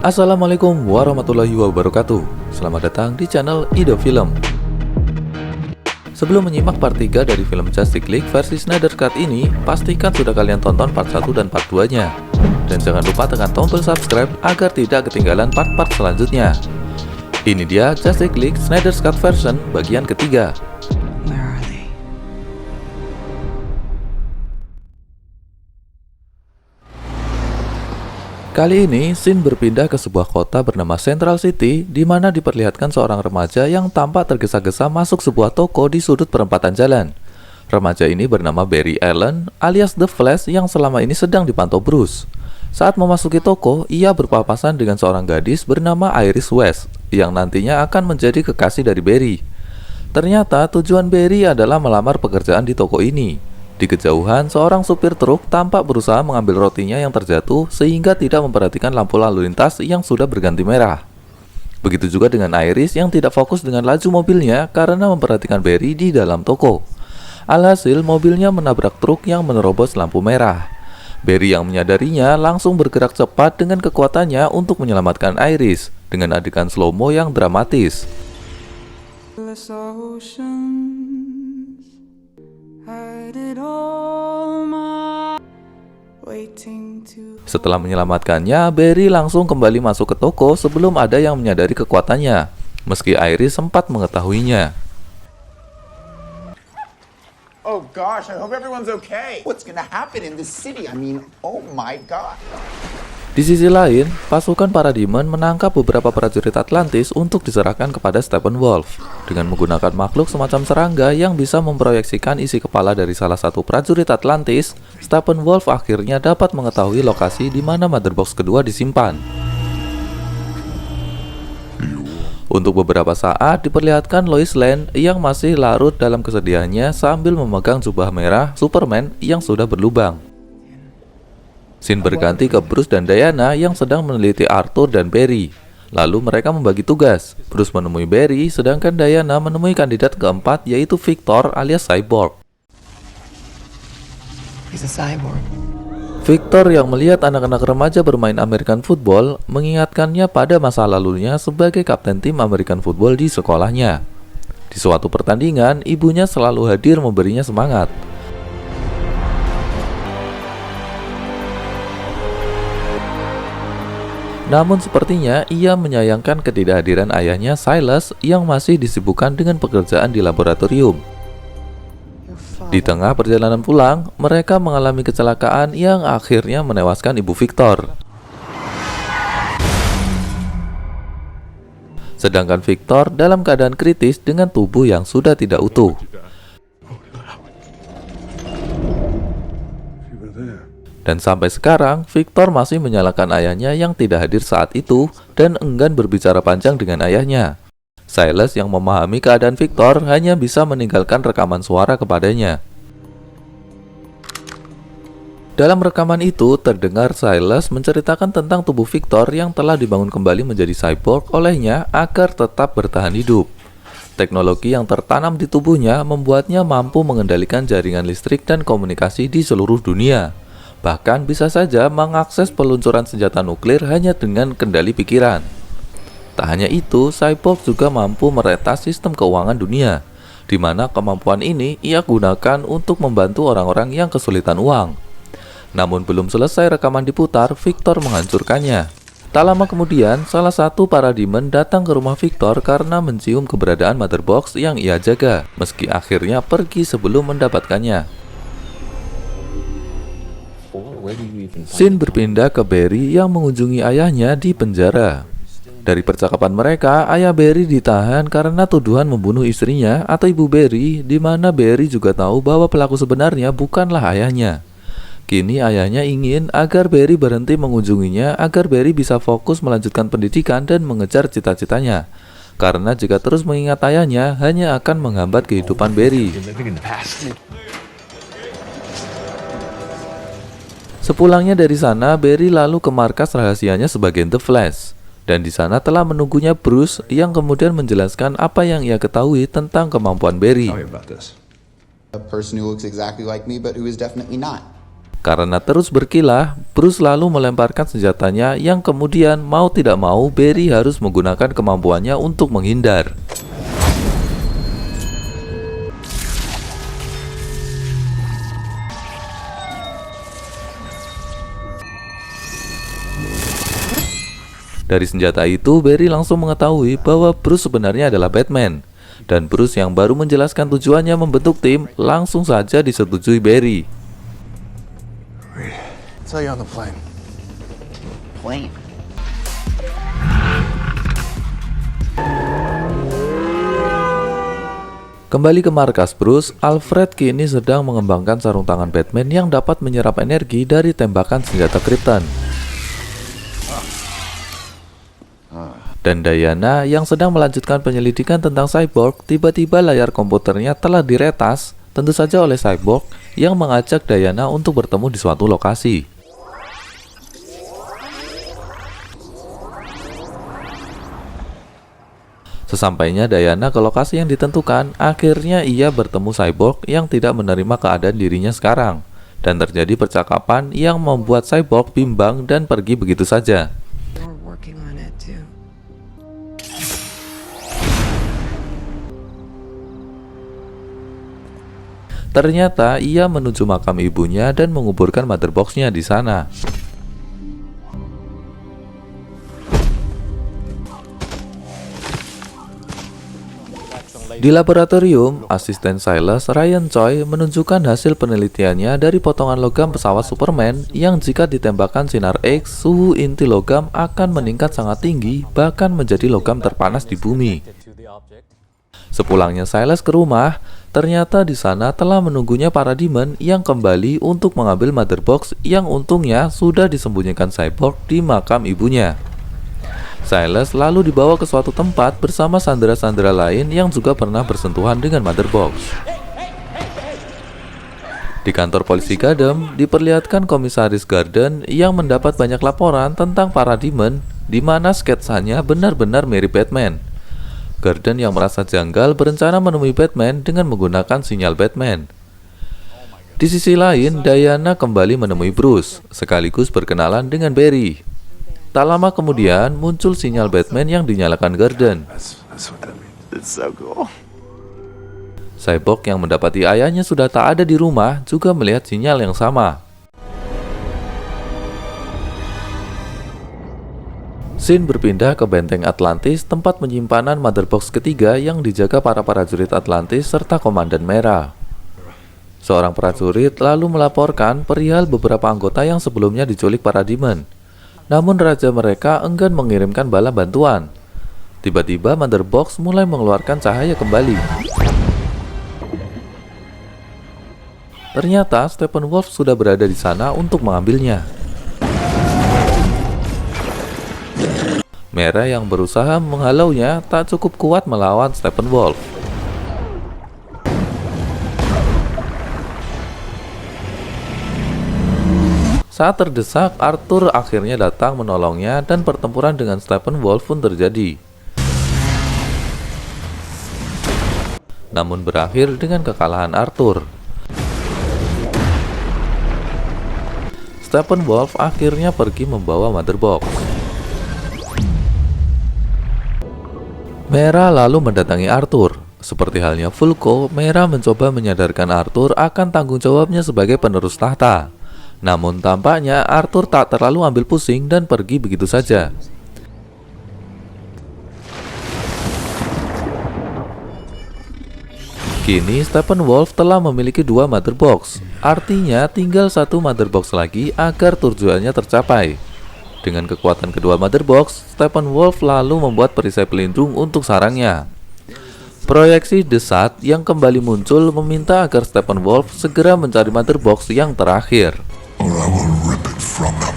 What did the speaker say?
Assalamualaikum warahmatullahi wabarakatuh. Selamat datang di channel Ido Film. Sebelum menyimak part 3 dari film Justice League versi Snyder Cut ini, pastikan sudah kalian tonton part 1 dan part 2-nya. Dan jangan lupa tekan tombol subscribe agar tidak ketinggalan part-part selanjutnya. Ini dia Justice League Snyder Cut version bagian ketiga. Kali ini, scene berpindah ke sebuah kota bernama Central City, di mana diperlihatkan seorang remaja yang tampak tergesa-gesa masuk sebuah toko di sudut perempatan jalan. Remaja ini bernama Barry Allen, alias The Flash, yang selama ini sedang dipantau Bruce. Saat memasuki toko, ia berpapasan dengan seorang gadis bernama Iris West, yang nantinya akan menjadi kekasih dari Barry. Ternyata tujuan Barry adalah melamar pekerjaan di toko ini. Di kejauhan, seorang supir truk tampak berusaha mengambil rotinya yang terjatuh sehingga tidak memperhatikan lampu lalu lintas yang sudah berganti merah. Begitu juga dengan Iris yang tidak fokus dengan laju mobilnya karena memperhatikan Barry di dalam toko. Alhasil, mobilnya menabrak truk yang menerobos lampu merah. Barry yang menyadarinya langsung bergerak cepat dengan kekuatannya untuk menyelamatkan Iris dengan adegan slow-mo yang dramatis. Setelah menyelamatkannya, Barry langsung kembali masuk ke toko sebelum ada yang menyadari kekuatannya, meski Iris sempat mengetahuinya. Oh gosh, I hope everyone's okay. What's gonna happen in this city? I mean, oh my god. Di sisi lain, pasukan Parademon menangkap beberapa prajurit Atlantis untuk diserahkan kepada Steppenwolf. Dengan menggunakan makhluk semacam serangga yang bisa memproyeksikan isi kepala dari salah satu prajurit Atlantis, Steppenwolf akhirnya dapat mengetahui lokasi di mana Mother Box kedua disimpan. Untuk beberapa saat diperlihatkan Lois Lane yang masih larut dalam kesedihannya sambil memegang jubah merah Superman yang sudah berlubang. Scene berganti ke Bruce dan Diana yang sedang meneliti Arthur dan Barry. Lalu mereka membagi tugas. Bruce menemui Barry, sedangkan Diana menemui kandidat keempat yaitu Victor alias Cyborg. Victor yang melihat anak-anak remaja bermain American football mengingatkannya pada masa lalunya sebagai kapten tim American football di sekolahnya. Di suatu pertandingan, ibunya selalu hadir memberinya semangat. Namun sepertinya ia menyayangkan ketidakhadiran ayahnya Silas yang masih disibukkan dengan pekerjaan di laboratorium. Di tengah perjalanan pulang, mereka mengalami kecelakaan yang akhirnya menewaskan ibu Victor. Sedangkan Victor dalam keadaan kritis dengan tubuh yang sudah tidak utuh. Dan sampai sekarang, Victor masih menyalahkan ayahnya yang tidak hadir saat itu dan enggan berbicara panjang dengan ayahnya. Silas yang memahami keadaan Victor hanya bisa meninggalkan rekaman suara kepadanya. Dalam rekaman itu, terdengar Silas menceritakan tentang tubuh Victor yang telah dibangun kembali menjadi cyborg olehnya agar tetap bertahan hidup. Teknologi yang tertanam di tubuhnya membuatnya mampu mengendalikan jaringan listrik dan komunikasi di seluruh dunia. Bahkan bisa saja mengakses peluncuran senjata nuklir hanya dengan kendali pikiran. Tak hanya itu, Cyborg juga mampu meretas sistem keuangan dunia, di mana kemampuan ini ia gunakan untuk membantu orang-orang yang kesulitan uang. Namun belum selesai rekaman diputar, Victor menghancurkannya. Tak lama kemudian, salah satu Parademon datang ke rumah Victor karena mencium keberadaan Mother Box yang ia jaga, meski akhirnya pergi sebelum mendapatkannya. Scene berpindah ke Barry yang mengunjungi ayahnya di penjara. Dari percakapan mereka, ayah Barry ditahan karena tuduhan membunuh istrinya atau ibu Barry, di mana Barry juga tahu bahwa pelaku sebenarnya bukanlah ayahnya. Kini ayahnya ingin agar Barry berhenti mengunjunginya agar Barry bisa fokus melanjutkan pendidikan dan mengejar cita-citanya. Karena jika terus mengingat ayahnya, hanya akan menghambat kehidupan Barry. Sepulangnya dari sana, Barry lalu ke markas rahasianya sebagai The Flash. Dan di sana telah menunggunya Bruce yang kemudian menjelaskan apa yang ia ketahui tentang kemampuan Barry. Karena terus berkilah, Bruce lalu melemparkan senjatanya yang kemudian mau tidak mau Barry harus menggunakan kemampuannya untuk menghindar. Dari senjata itu, Barry langsung mengetahui bahwa Bruce sebenarnya adalah Batman. Dan Bruce yang baru menjelaskan tujuannya membentuk tim, langsung saja disetujui Barry. Tell you on the plane. Plane. Kembali ke markas Bruce, Alfred kini sedang mengembangkan sarung tangan Batman yang dapat menyerap energi dari tembakan senjata Krypton. Dan Diana yang sedang melanjutkan penyelidikan tentang Cyborg, tiba-tiba layar komputernya telah diretas, tentu saja oleh Cyborg yang mengajak Diana untuk bertemu di suatu lokasi. Sesampainya Diana ke lokasi yang ditentukan, akhirnya ia bertemu Cyborg yang tidak menerima keadaan dirinya sekarang. Dan terjadi percakapan yang membuat Cyborg bimbang dan pergi begitu saja. Ternyata ia menuju makam ibunya dan menguburkan mother box-nya di sana. Di laboratorium, asisten Silas, Ryan Choi, menunjukkan hasil penelitiannya dari potongan logam pesawat Superman yang jika ditembakkan sinar X, suhu inti logam akan meningkat sangat tinggi, bahkan menjadi logam terpanas di bumi. Sepulangnya Silas ke rumah, ternyata di sana telah menunggunya para demon yang kembali untuk mengambil mother box yang untungnya sudah disembunyikan Cyborg di makam ibunya. Silas lalu dibawa ke suatu tempat bersama sandera-sandera lain yang juga pernah bersentuhan dengan mother box. Di kantor polisi Gotham, diperlihatkan komisaris Gordon yang mendapat banyak laporan tentang para demon, di mana sketsanya benar-benar mirip Batman. Gordon yang merasa janggal berencana menemui Batman dengan menggunakan sinyal Batman. Di sisi lain, Diana kembali menemui Bruce, sekaligus berkenalan dengan Barry. Tak lama kemudian, muncul sinyal Batman yang dinyalakan Gordon. That's what that means. It's so cool. Cyborg yang mendapati ayahnya sudah tak ada di rumah juga melihat sinyal yang sama. Scene berpindah ke benteng Atlantis, tempat penyimpanan mother box ketiga yang dijaga para prajurit Atlantis serta Komandan Merah. Seorang prajurit lalu melaporkan perihal beberapa anggota yang sebelumnya diculik para demon. Namun raja mereka enggan mengirimkan bala bantuan. Tiba-tiba mother box mulai mengeluarkan cahaya kembali. Ternyata Steppenwolf sudah berada di sana untuk mengambilnya. Merah yang berusaha menghalaunya tak cukup kuat melawan Steppenwolf. Saat terdesak, Arthur akhirnya datang menolongnya dan pertempuran dengan Steppenwolf pun terjadi. Namun berakhir dengan kekalahan Arthur. Steppenwolf akhirnya pergi membawa mother box. Merah lalu mendatangi Arthur. Seperti halnya Vulko, Merah mencoba menyadarkan Arthur akan tanggung jawabnya sebagai penerus tahta. Namun tampaknya Arthur tak terlalu ambil pusing dan pergi begitu saja. Kini Steppenwolf telah memiliki 2 mother box. Artinya tinggal 1 mother box lagi agar tujuannya tercapai. Dengan kekuatan kedua mother box, Steppenwolf lalu membuat perisai pelindung untuk sarangnya. Proyeksi Desat yang kembali muncul meminta agar Steppenwolf segera mencari mother box yang terakhir. Or I will rip it from them.